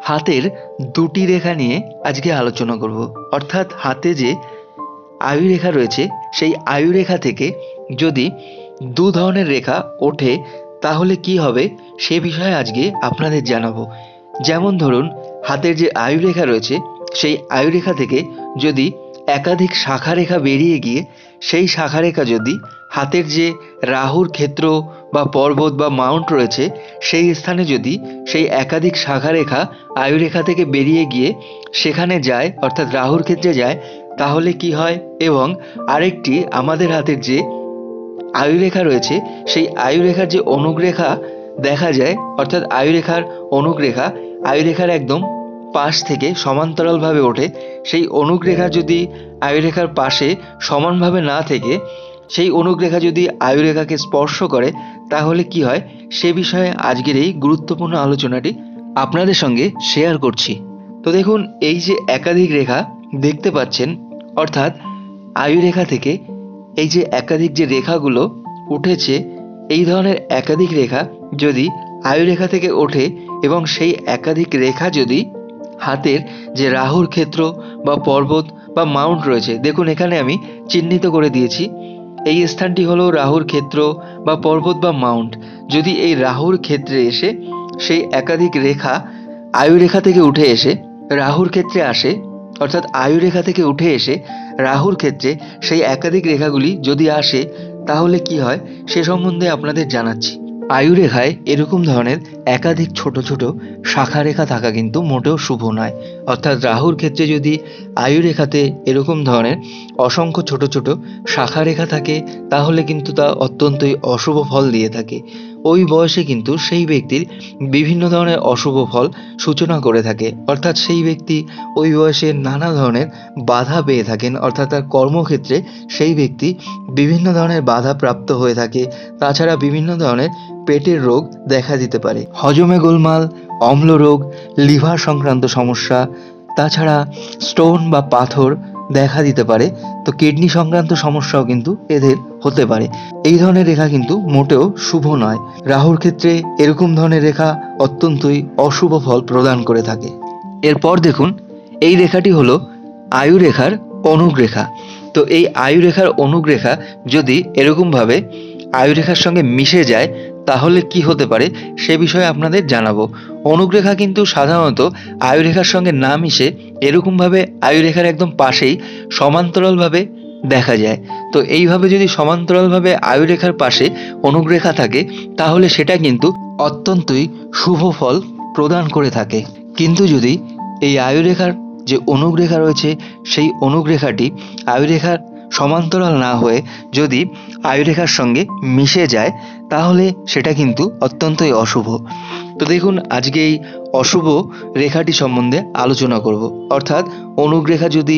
হাতের দুটি রেখা নিয়ে আজকে আলোচনা করব। অর্থাৎ হাতে যে আয়ু রেখা রয়েছে সেই আয়ু রেখা থেকে যদি দু ধরনের রেখা ওঠে তাহলে কি হবে সে বিষয়ে আজকে আপনাদের জানাবো। যেমন ধরুন, হাতের যে আয়ু রেখা রয়েছে সেই আয়ু রেখা থেকে যদি একাধিক শাখা রেখা বেরিয়ে গিয়ে সেই শাখা রেখা যদি হাতের যে রাহুর ক্ষেত্র বা পর্বত বা মাউন্ট রয়েছে সেই স্থানে যদি সেই একাধিক শাখা রেখা আয়ু রেখা থেকে বেরিয়ে গিয়ে সেখানে যায়, অর্থাৎ রাহুর ক্ষেত্রে যায়, তাহলে কি হয়। এবং আরেকটি আমাদের হাতের যে আয়ু রেখা রয়েছে সেই আয়ু রেখার যে অনুগ্রেখা দেখা যায়, অর্থাৎ আয়ু রেখার অনুগ্রেখা আয়ু রেখার একদম পাশ থেকে সমান্তরালভাবে ওঠে, সেই অনুগ্রেখা যদি আয়ু রেখার পাশে সমানভাবে না থেকে সেই অনুগ্রেখা যদি আয়ু রেখাকে স্পর্শ করে তাহলে কি হয় সে বিষয়ে আজকের এই গুরুত্বপূর্ণ আলোচনাটি আপনাদের সঙ্গে শেয়ার করছি। তো দেখুন, এই যে একাধিক রেখা দেখতে পাচ্ছেন, অর্থাৎ আয়ু রেখা থেকে এই যে একাধিক যে রেখাগুলো উঠেছে, এই ধরনের একাধিক রেখা যদি আয়ু রেখা থেকে ওঠে এবং সেই একাধিক রেখা যদি হাতের যে রাহুর ক্ষেত্র বা পর্বত বা মাউন্ট রয়েছে, দেখুন এখানে আমি চিহ্নিত করে দিয়েছি, এই স্থানটি হলো রাহুর ক্ষেত্র বা পর্বত বা মাউন্ট। যদি এই রাহুর ক্ষেত্রে এসে সেই একাধিক রেখা আয়ু রেখা থেকে উঠে এসে রাহুর ক্ষেত্রে আসে, অর্থাৎ আয়ু রেখা থেকে উঠে এসে রাহুর ক্ষেত্রে সেই একাধিক রেখাগুলি যদি আসে তাহলে কি হয় সে সম্বন্ধে আপনাদের জানাচ্ছি। আয়ু রেখায় এরকম ধরনের একাধিক ছোট ছোট শাখা রেখা থাকা কিন্তু মোটেও শুভ নয়। অর্থাৎ রাহুর ক্ষেত্রে যদি আয়ু রেখাতে এরকম ধরনের অসংখ্য ছোট ছোট শাখা রেখা থাকে তাহলে কিন্তু তা অত্যন্তই অশুভ ফল দিয়ে থাকে। ওই বয়সে কিন্তু সেই ব্যক্তির বিভিন্ন ধরনের অশুভ ফল সূচনা করে থাকে। অর্থাৎ সেই ব্যক্তি ওই বয়সে নানা ধরনের বাধা পেয়ে থাকেন, অর্থাৎ তার কর্মক্ষেত্রে সেই ব্যক্তি বিভিন্ন ধরনের বাধা প্রাপ্ত হয়ে থাকে। তাছাড়া বিভিন্ন ধরনের পেটের রোগ দেখা দিতে পারে, হজমে গোলমাল, অম্ল রোগ, লিভার সংক্রান্ত সমস্যা, তাছাড়া স্টোন বা পাথর দেখা দিতে পারে। তো কিডনি সংক্রান্ত সমস্যাও কিন্তু এদের হতে পারে। এই ধরনের রেখা কিন্তু মোটেও শুভ নয়। রাহুর ক্ষেত্রে এরকম ধরনের রেখা অত্যন্তই অশুভ ফল প্রদান করে থাকে। এরপর দেখুন, এই রেখাটি হলো আয়ু রেখার অনুগ্রেখা। তো এই আয়ু রেখার অনুগ্রেখা যদি এরকমভাবে আয়ু রেখার সঙ্গে মিশে যায় তাহলে কি হতে পারে সে বিষয়ে আপনাদের জানাবো। অনুগ্রেখা কিন্তু সাধারণত আয়ু রেখার সঙ্গে না মিশে এরকমভাবে আয়ু রেখার একদম পাশেই সমান্তরালভাবে দেখা যায়। তো এইভাবে যদি সমান্তরালভাবে আয়ু রেখার পাশে অনুগ্রেখা থাকে তাহলে সেটা কিন্তু অত্যন্তই শুভ ফল প্রদান করে থাকে। কিন্তু যদি এই আয়ু রেখার যে অনুগ্রেখা রয়েছে সেই অনুগ্রেখাটি আয়ু রেখার সমান্তরাল না হয়ে যদি আয়ু রেখার সঙ্গে মিশে যায় তাহলে সেটা কিন্তু অত্যন্তই অশুভ। তো দেখুন, আজকে এই অশুভ রেখাটি সম্বন্ধে আলোচনা করব। অর্থাৎ অনুগ্রেখা যদি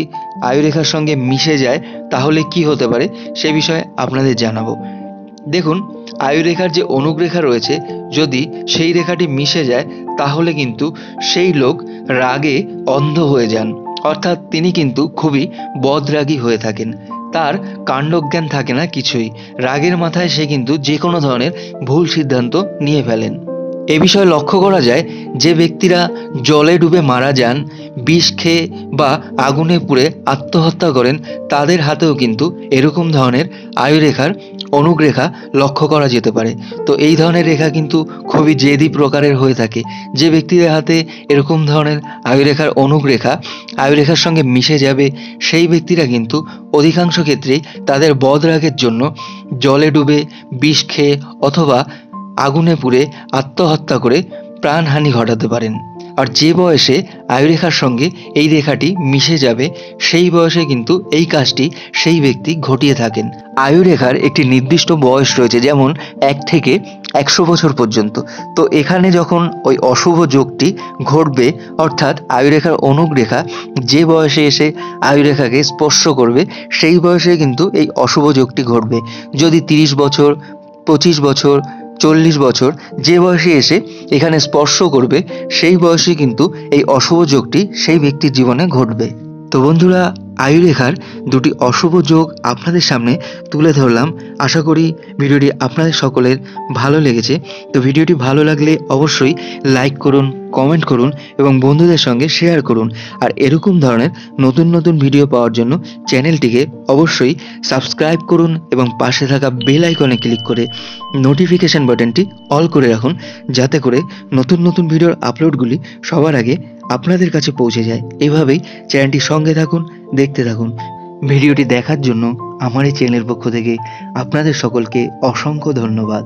আয়ু রেখার সঙ্গে মিশে যায় তাহলে কি হতে পারে সে বিষয়ে আপনাদের জানাবো। দেখুন, আয়ু রেখার যে অনুগ্রেখা রয়েছে যদি সেই রেখাটি মিশে যায় তাহলে কিন্তু সেই লোক রাগে অন্ধ হয়ে যান। অর্থাৎ তিনি কিন্তু খুবই বদরাগী হয়ে থাকেন, তার কাণ্ডজ্ঞান থাকে না কিছুই। রাগের মাথায় সে কিন্তু যে কোনো ধরনের ভুল সিদ্ধান্ত নিয়ে ফেলেন। এ বিষয়ে লক্ষ্য করা যায় যে ব্যক্তিরা জলে ডুবে মারা যান, বিষ খেয়ে বা আগুনে পুড়ে আত্মহত্যা করেন, তাদের হাতেও কিন্তু এরকম ধরনের আয়ু রেখার অনুগ্রেখা লক্ষ্য করা যেতে পারে। তো এই ধরনের রেখা কিন্তু খুবই জেদি প্রকারের হয়ে থাকে। যে ব্যক্তিদের হাতে এরকম ধরনের আয়ু রেখার অনুগ্রেখা আয়ু রেখার সঙ্গে মিশে যাবে সেই ব্যক্তিরা কিন্তু অধিকাংশ ক্ষেত্রেই তাদের বদরাগের জন্য জলে ডুবে, বিষ খেয়ে অথবা আগুনে পুড়ে আত্মহত্যা করে প্রাণহানি ঘটাতে পারেন। আর যে বয়সে আয়ুরেখার সঙ্গে এই রেখাটি মিশে যাবে সেই বয়সে কিন্তু এই কাজটি সেই ব্যক্তি ঘটিয়ে থাকেন। আয়ুরেখার একটি নির্দিষ্ট বয়স রয়েছে, যেমন 1 থেকে 100 বছর পর্যন্ত। তো এখানে যখন ওই অশুভ যোগটি ঘটবে, অর্থাৎ আয়ুরেখার অনুগ্রেখা যে বয়সে এসে আয়ুরেখাকে স্পর্শ করবে সেই বয়সে কিন্তু এই অশুভ যোগটি ঘটবে। যদি 30 বছর, 25 বছর, 40 বছর যে বয়সে এসে এখানে স্পর্শ করবে সেই বয়সে কিন্তু এই অশুভ যোগটি সেই ব্যক্তির জীবনে ঘটবে। তো বন্ধুরা, আয়ুরেখার দুটি অশুভ যোগ আপনাদের সামনে তুলে ধরলাম। আশা করি ভিডিওটি আপনাদের সকলের ভালো লেগেছে। তো ভিডিওটি ভালো লাগলে অবশ্যই লাইক করুন, কমেন্ট করুন এবং বন্ধুদের সঙ্গে শেয়ার করুন। আর এরকম ধরনের নতুন নতুন ভিডিও পাওয়ার জন্য চ্যানেলটিকে অবশ্যই সাবস্ক্রাইব করুন এবং পাশে থাকা বেল আইকনে ক্লিক করে নোটিফিকেশন বাটনটি অল করে রাখুন, যাতে করে নতুন নতুন ভিডিওর আপলোডগুলি সবার আগে আপনাদের কাছে পৌঁছে যায়। এভাবেই চ্যানেলটির সঙ্গে থাকুন, দেখতে থাকুন। ভিডিওটি দেখার জন্য আমার এই চ্যানেলের পক্ষ থেকে আপনাদের সকলকে অসংখ্য ধন্যবাদ।